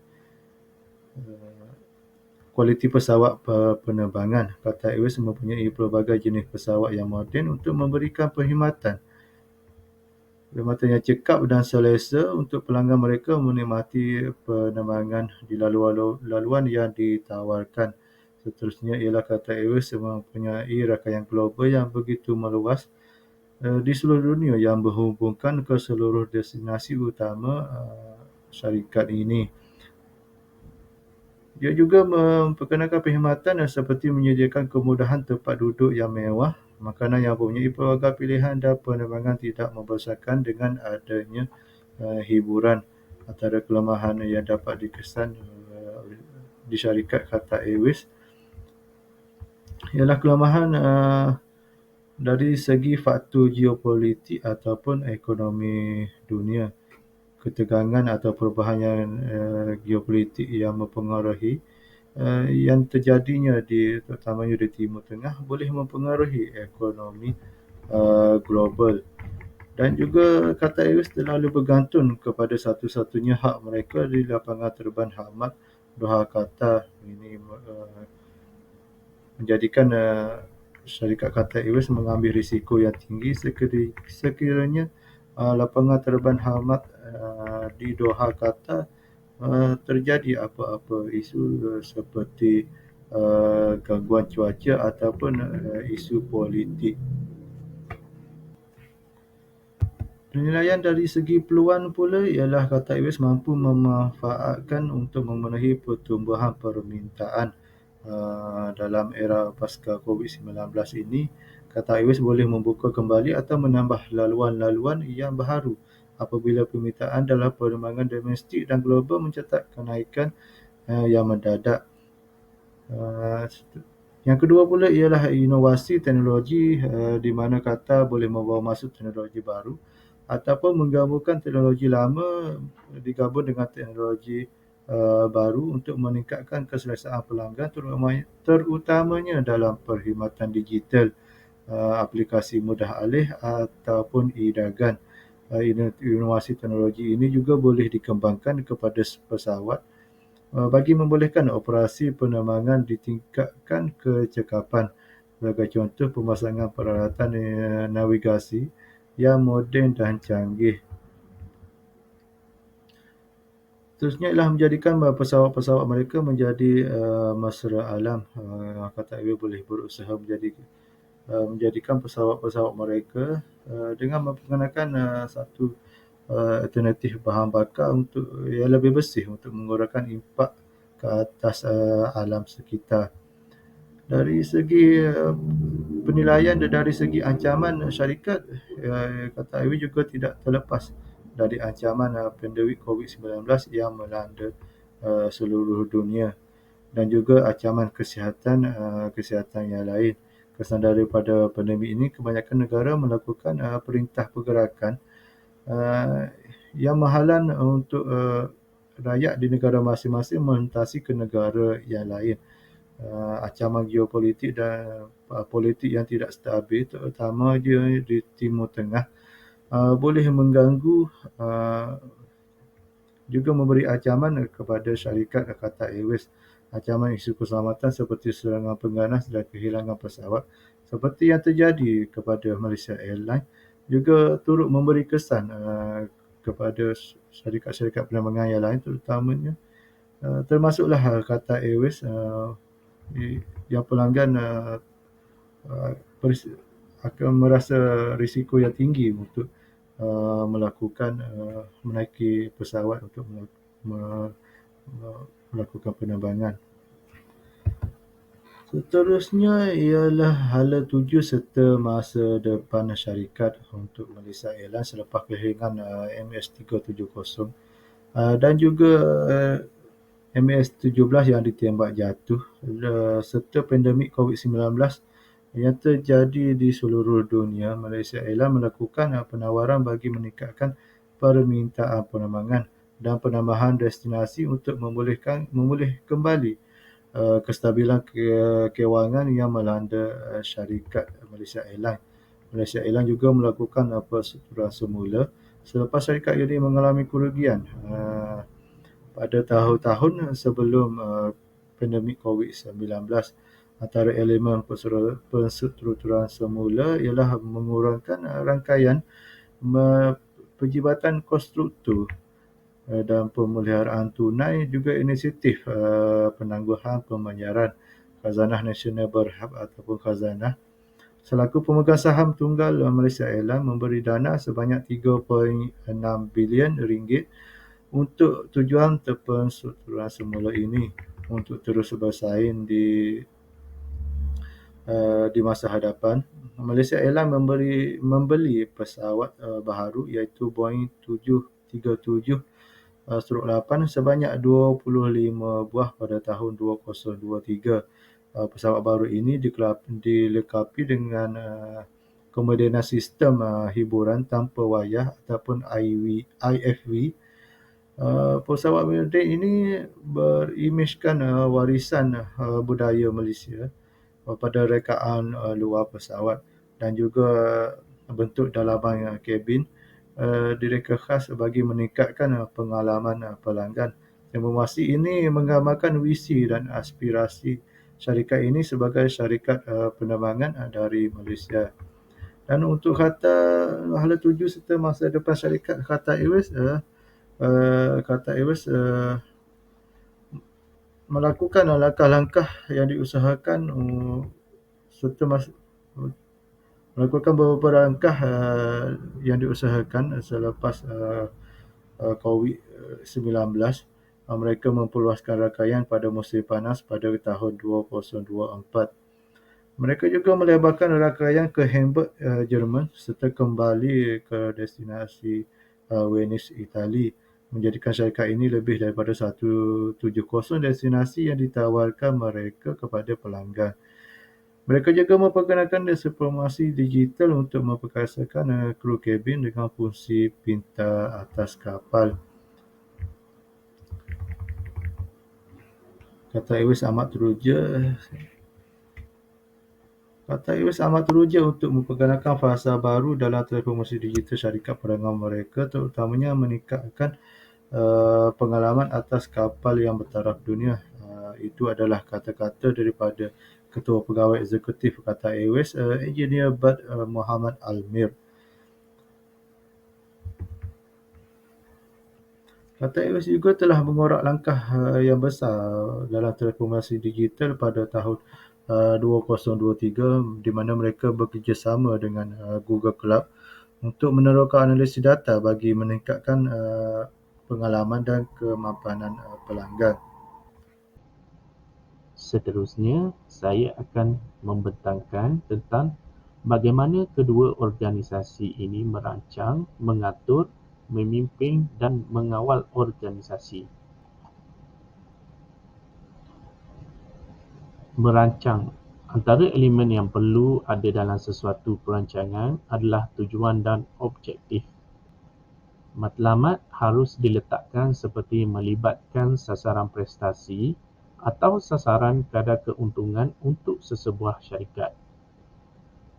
pesawat penerbangan. Qatar Airways mempunyai pelbagai jenis pesawat yang moden untuk memberikan perkhidmatan yang cekap dan selesa untuk pelanggan mereka menikmati penerbangan di laluan yang ditawarkan. Seterusnya ialah Qatar Airways mempunyai rangkaian global yang begitu meluas di seluruh dunia yang menghubungkan ke seluruh destinasi utama syarikat ini. Dia juga memperkenalkan perkhidmatan seperti menyediakan kemudahan tempat duduk yang mewah, makanan yang mempunyai pelbagai pilihan dan penerbangan tidak membosankan dengan adanya hiburan. Antara kelemahan yang dapat dikesan di syarikat Qatar Airways ialah kelemahan dari segi faktor geopolitik ataupun ekonomi dunia. Ketegangan atau perubahan geopolitik yang mempengaruhi yang terjadinya terutamanya di Timur Tengah boleh mempengaruhi ekonomi global. Dan juga Qatar Airways terlalu bergantung kepada satu-satunya hak mereka di lapangan terbang Hamad Doha Qatar. Ini menjadikan syarikat Qatar Airways mengambil risiko yang tinggi sekiranya lapangan terbang Hamad di Doha Qatar terjadi apa-apa isu seperti gangguan cuaca ataupun isu politik. Penilaian dari segi peluang pula ialah Qatar Airways mampu memanfaatkan untuk memenuhi pertumbuhan permintaan dalam era pasca COVID-19 ini. Qatar Airways boleh membuka kembali atau menambah laluan-laluan yang baharu apabila permintaan dalam penerbangan domestik dan global mencatat kenaikan yang mendadak. Yang kedua pula ialah inovasi teknologi di mana Qatar boleh membawa masuk teknologi baru ataupun menggabungkan teknologi lama digabung dengan teknologi baru untuk meningkatkan keselesaan pelanggan terutamanya dalam perkhidmatan digital, aplikasi mudah alih ataupun e-dagang. Inovasi teknologi ini juga boleh dikembangkan kepada pesawat bagi membolehkan operasi penerbangan ditingkatkan kecekapan. Sebagai contoh, pemasangan peralatan navigasi yang moden dan canggih. Seterusnya ialah menjadikan pesawat-pesawat mereka menjadi mesra alam. Qatar Airways boleh berusaha menjadikan pesawat-pesawat mereka dengan memperkenalkan satu alternatif bahan bakar untuk yang lebih bersih untuk mengurangkan impak ke atas alam sekitar. Dari segi penilaian dan dari segi ancaman syarikat, Qatar Airways juga tidak terlepas dari ancaman pandemik COVID-19 yang melanda seluruh dunia dan juga ancaman kesihatan yang lain. Kesan daripada pandemik ini, kebanyakan negara melakukan perintah pergerakan yang menghalang untuk rakyat di negara masing-masing melintasi ke negara yang lain. Ancaman geopolitik dan politik yang tidak stabil terutama di Timur Tengah boleh mengganggu juga memberi ancaman kepada syarikat Qatar Airways. Ancaman isu keselamatan seperti serangan pengganas dan kehilangan pesawat seperti yang terjadi kepada Malaysia Airlines juga turut memberi kesan kepada syarikat-syarikat penerbangan yang lain terutamanya termasuklah Qatar Airways yang pelanggan akan merasa risiko yang tinggi untuk melakukan menaiki pesawat untuk melakukan penerbangan. Seterusnya ialah hala tuju serta masa depan syarikat untuk Malaysia Airlines selepas kehilangan MH370 dan juga MH17 yang ditembak jatuh serta pandemik COVID-19 yang terjadi di seluruh dunia. Malaysia Airlines melakukan penawaran bagi meningkatkan permintaan penerbangan dan penambahan destinasi untuk memulih kembali kestabilan kewangan yang melanda syarikat Malaysia Airlines. Malaysia Airlines juga melakukan persetujuan semula selepas syarikat ini mengalami kerugian pada tahun-tahun sebelum pandemik COVID-19. Antara elemen persetujuan semula ialah mengurangkan rangkaian penjibatan kos struktur dan pemeliharaan tunai, juga inisiatif penangguhan pembayaran Khazanah Nasional Berhad ataupun Khazanah selaku pemegang saham tunggal Malaysia Airlines memberi dana sebanyak 3.6 bilion ringgit untuk tujuan persetujuan semula ini untuk terus bersaing di masa hadapan. Malaysia Airlines membeli pesawat baharu iaitu Boeing 737-8 sebanyak 25 buah pada tahun 2023. Pesawat baru ini dilengkapi dengan kemudian sistem hiburan tanpa wayar ataupun IFV. Pesawat modern ini berimejkan warisan budaya Malaysia pada rekaan luar pesawat dan juga bentuk dalaman kabin direka khas bagi meningkatkan pengalaman pelanggan. Informasi ini menggambarkan visi dan aspirasi syarikat ini sebagai syarikat penerbangan dari Malaysia. Dan untuk hala tuju serta masa depan syarikat Qatar Airways, Qatar Airways melakukan langkah-langkah yang diusahakan serta melakukan beberapa langkah yang diusahakan selepas COVID-19. Mereka memperluaskan rangkaian pada musim panas pada tahun 2024. Mereka juga melebarkan rangkaian ke Hamburg, Jerman serta kembali ke destinasi Venice, Itali, menjadikan syarikat ini lebih daripada 170 destinasi yang ditawarkan mereka kepada pelanggan. Mereka juga memperkenalkan transformasi digital untuk memperkasakan kru kabin dengan fungsi pintar atas kapal. Qatar Airways amat teruja untuk memperkenalkan fasa baru dalam transformasi digital syarikat penerbangan mereka, terutamanya meningkatkan pengalaman atas kapal yang bertaraf dunia. Itu adalah kata-kata daripada Ketua Pegawai Eksekutif Qatar Airways, Engineer Bad Muhammad Almir. Qatar Airways juga telah mengorak langkah yang besar dalam transformasi digital pada tahun 2023, di mana mereka bekerjasama dengan Google Cloud untuk menerapkan analisis data bagi meningkatkan pengalaman dan kemapanan pelanggan. Seterusnya, saya akan membentangkan tentang bagaimana kedua organisasi ini merancang, mengatur, memimpin dan mengawal organisasi. Merancang. Antara elemen yang perlu ada dalam sesuatu perancangan adalah tujuan dan objektif. Matlamat harus diletakkan seperti melibatkan sasaran prestasi atau sasaran kadar keuntungan untuk sesebuah syarikat.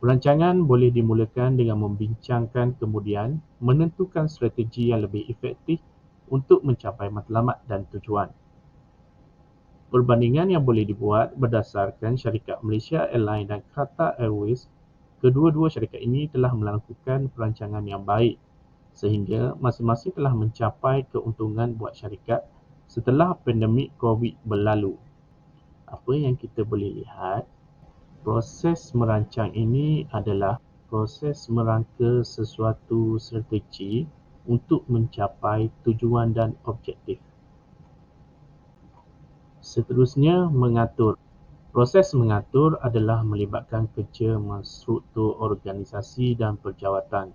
Perancangan boleh dimulakan dengan membincangkan, kemudian menentukan strategi yang lebih efektif untuk mencapai matlamat dan tujuan. Perbandingan yang boleh dibuat berdasarkan syarikat Malaysia Airlines dan Qatar Airways. Kedua-dua syarikat ini telah melakukan perancangan yang baik sehingga masing-masing telah mencapai keuntungan buat syarikat setelah pandemik COVID berlalu. Apa yang kita boleh lihat, proses merancang ini adalah proses merangka sesuatu strategi untuk mencapai tujuan dan objektif. Seterusnya, mengatur. Proses mengatur adalah melibatkan kerja menstruktur organisasi dan perjawatan.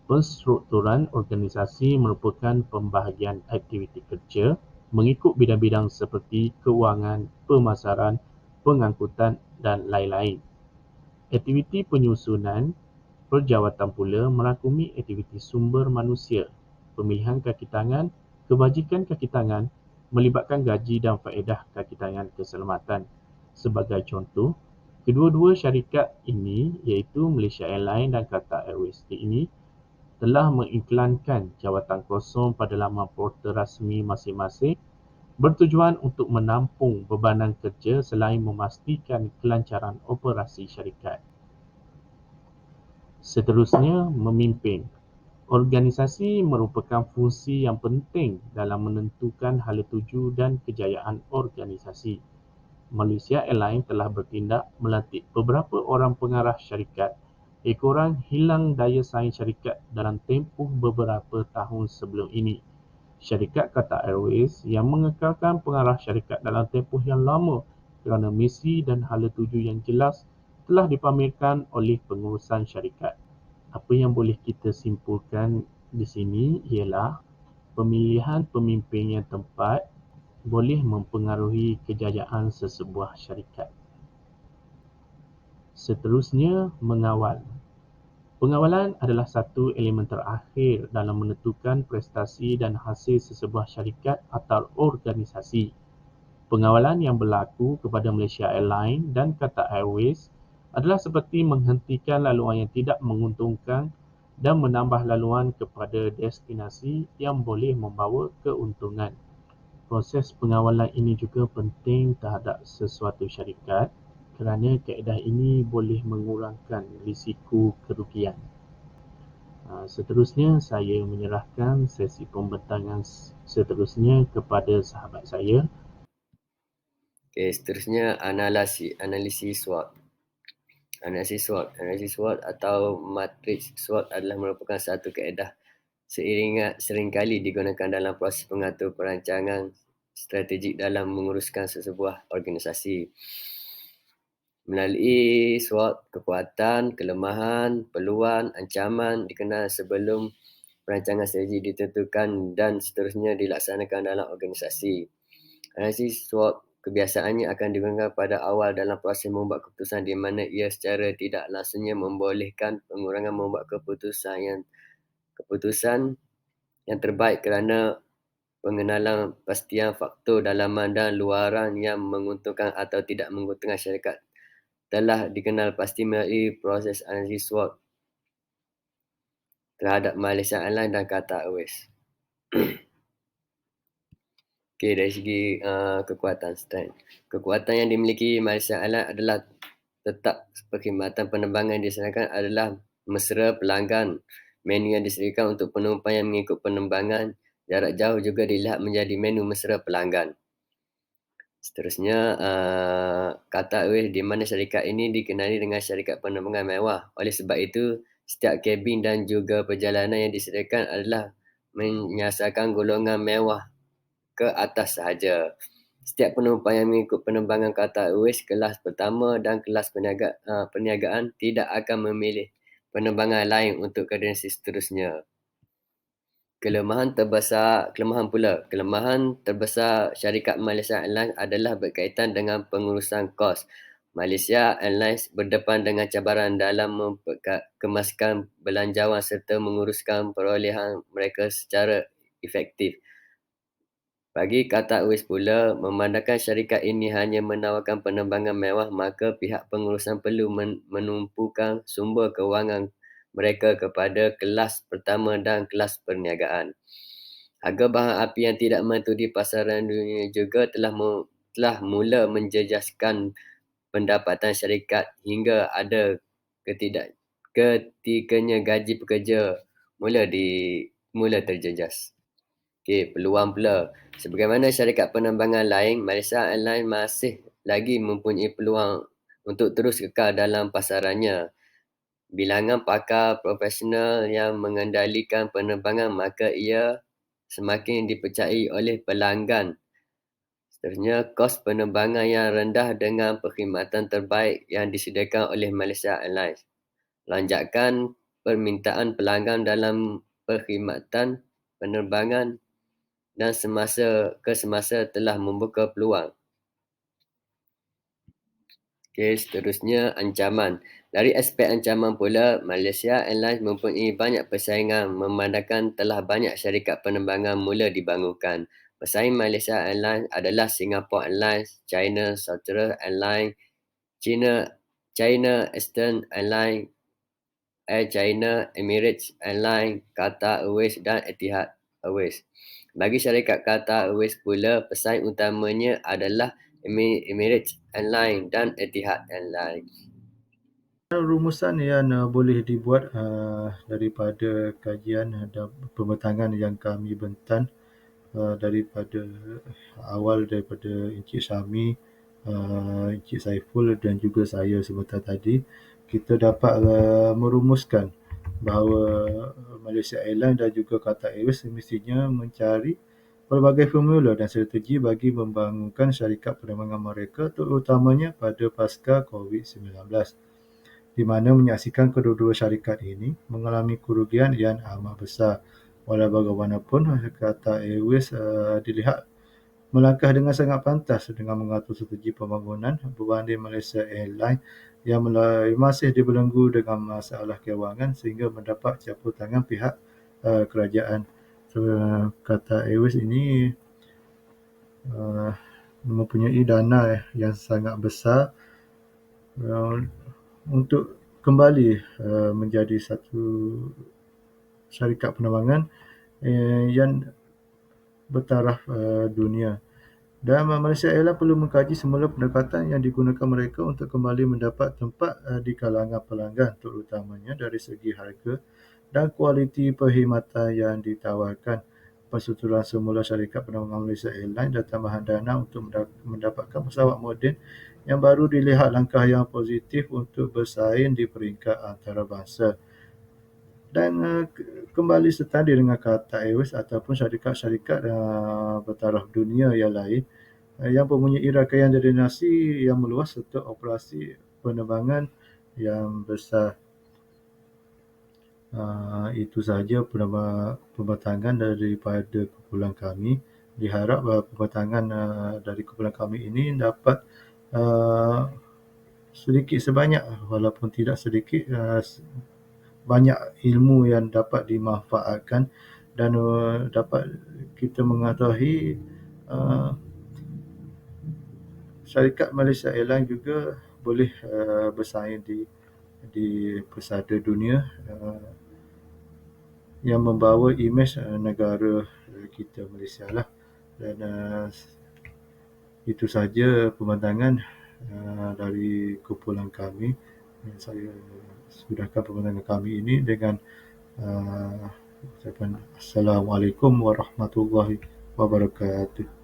Penstrukturan organisasi merupakan pembahagian aktiviti kerja mengikut bidang-bidang seperti kewangan, pemasaran, pengangkutan dan lain-lain. Aktiviti penyusunan perjawatan pula merangkumi aktiviti sumber manusia, pemilihan kaki tangan, kebajikan kaki tangan, melibatkan gaji dan faedah kaki tangan keselamatan. Sebagai contoh, kedua-dua syarikat ini iaitu Malaysia Airlines dan Qatar Airways ini telah mengiklankan jawatan kosong pada laman portal rasmi masing-masing bertujuan untuk menampung bebanan kerja selain memastikan kelancaran operasi syarikat. Seterusnya, memimpin. Organisasi merupakan fungsi yang penting dalam menentukan hala tuju dan kejayaan organisasi. Malaysia Airlines telah bertindak melantik beberapa orang pengarah syarikat ekoran hilang daya saing syarikat dalam tempoh beberapa tahun sebelum ini. Syarikat Qatar Airways yang mengekalkan pengarah syarikat dalam tempoh yang lama kerana misi dan hala tuju yang jelas telah dipamerkan oleh pengurusan syarikat. Apa yang boleh kita simpulkan di sini ialah pemilihan pemimpin yang tepat boleh mempengaruhi kejayaan sesebuah syarikat. Seterusnya, mengawal. Pengawalan adalah satu elemen terakhir dalam menentukan prestasi dan hasil sesebuah syarikat atau organisasi. Pengawalan yang berlaku kepada Malaysia Airlines dan Qatar Airways adalah seperti menghentikan laluan yang tidak menguntungkan dan menambah laluan kepada destinasi yang boleh membawa keuntungan. Proses pengawalan ini juga penting terhadap sesuatu syarikat kerana kaedah ini boleh mengurangkan risiko kerugian. Seterusnya, saya menyerahkan sesi pembentangan seterusnya kepada sahabat saya. Seterusnya analisis SWOT. Analisis SWOT atau matriks SWOT adalah merupakan satu kaedah seringkali digunakan dalam proses pengatur perancangan strategik dalam menguruskan sesebuah organisasi. Melalui SWOT, kekuatan, kelemahan, peluang, ancaman dikenal sebelum perancangan strategi ditentukan dan seterusnya dilaksanakan dalam organisasi. Analisis SWOT kebiasaannya akan digunakan pada awal dalam proses membuat keputusan di mana ia secara tidak langsungnya membolehkan pengurangan membuat keputusan yang terbaik kerana pengenalan pastian faktor dalaman dan luaran yang menguntungkan atau tidak menguntungkan syarikat telah dikenal pasti melalui proses analisis SWOT terhadap Malaysia Airlines dan Qatar Airways. Dari segi kekuatan strength. Kekuatan yang dimiliki Malaysia Airlines adalah tetap perkhidmatan penerbangan yang disediakan adalah mesra pelanggan. Menu yang disediakan untuk penumpang yang mengikut penerbangan jarak jauh juga dilihat menjadi menu mesra pelanggan. Seterusnya, Qatar Airways di mana syarikat ini dikenali dengan syarikat penerbangan mewah. Oleh sebab itu, setiap kabin dan juga perjalanan yang disediakan adalah menyasarkan golongan mewah ke atas sahaja. Setiap penumpang yang mengikut penerbangan Qatar Airways kelas pertama dan kelas perniagaan tidak akan memilih penerbangan lain untuk destinasi seterusnya. Kelemahan terbesar syarikat Malaysia Airlines adalah berkaitan dengan pengurusan kos. Malaysia Airlines berdepan dengan cabaran dalam mengemaskan belanjawan serta menguruskan perolehan mereka secara efektif. Bagi Qatar Airways pula, memandangkan syarikat ini hanya menawarkan penerbangan mewah, maka pihak pengurusan perlu menumpukan sumber kewangan mereka kepada kelas pertama dan kelas perniagaan. Harga bahan api yang tidak menentu di pasaran dunia juga telah mula menjejaskan pendapatan syarikat hingga ada ketikanya gaji pekerja mula terjejas. Peluang pula. Sebagaimana syarikat penerbangan lain, Malaysia Airlines masih lagi mempunyai peluang untuk terus kekal dalam pasarannya. Bilangan pakar profesional yang mengendalikan penerbangan maka ia semakin dipercayai oleh pelanggan. Seterusnya, kos penerbangan yang rendah dengan perkhidmatan terbaik yang disediakan oleh Malaysia Airlines. Lonjakan permintaan pelanggan dalam perkhidmatan penerbangan dan semasa telah membuka peluang. Seterusnya, ancaman. Dari aspek ancaman pula, Malaysia Airlines mempunyai banyak persaingan memandangkan telah banyak syarikat penerbangan mula dibangunkan. Pesaing Malaysia Airlines adalah Singapore Airlines, China Southern Airlines, China Eastern Airlines, Air China, Emirates Airlines, Qatar Airways dan Etihad Airways. Bagi syarikat Qatar Airways pula, pesaing utamanya adalah Emirates Airlines dan Etihad Airlines. Rumusan yang boleh dibuat daripada kajian dan pembentangan yang kami bentan daripada awal daripada Encik Syami, Encik Saiful dan juga saya sebentar tadi, kita dapat merumuskan bahawa Malaysia Airlines dan juga Qatar Airways semestinya mencari pelbagai formula dan strategi bagi membangunkan syarikat penerbangan mereka terutamanya pada pasca COVID-19, di mana menyaksikan kedua-dua syarikat ini mengalami kerugian yang amat besar. Walau bagaimanapun, Qatar Airways dilihat melangkah dengan sangat pantas dengan mengatur strategi pembangunan berbanding Malaysia Airlines yang masih dibelenggu dengan masalah kewangan sehingga mendapat campur tangan pihak kerajaan. Qatar Airways ini mempunyai dana yang sangat besar untuk kembali menjadi satu syarikat penerbangan yang bertaraf dunia. Dan Malaysia Airlines perlu mengkaji semula pendekatan yang digunakan mereka untuk kembali mendapat tempat di kalangan pelanggan, terutamanya dari segi harga dan kualiti perkhidmatan yang ditawarkan. Persetujuan semula syarikat penerbangan Malaysia Airlines dan tambahan dana untuk mendapatkan pesawat moden yang baru dilihat langkah yang positif untuk bersaing di peringkat antarabangsa dan kembali setanding dengan Qatar Airways ataupun syarikat-syarikat bertaraf dunia yang lain yang mempunyai rangkaian destinasi yang meluas serta operasi penerbangan yang besar. Itu sahaja pembentangan daripada kumpulan kami. Diharap pembentangan dari kumpulan kami ini dapat sedikit sebanyak, walaupun tidak sedikit, banyak ilmu yang dapat dimanfaatkan dan dapat kita mengetahui syarikat Malaysia Airlines juga boleh bersaing di pesada dunia yang membawa imej negara kita Malaysia lah. Dan itu saja pembentangan dari kumpulan kami. Saya sudahkan pembentangan kami ini dengan ucapan Assalamualaikum warahmatullahi wabarakatuh.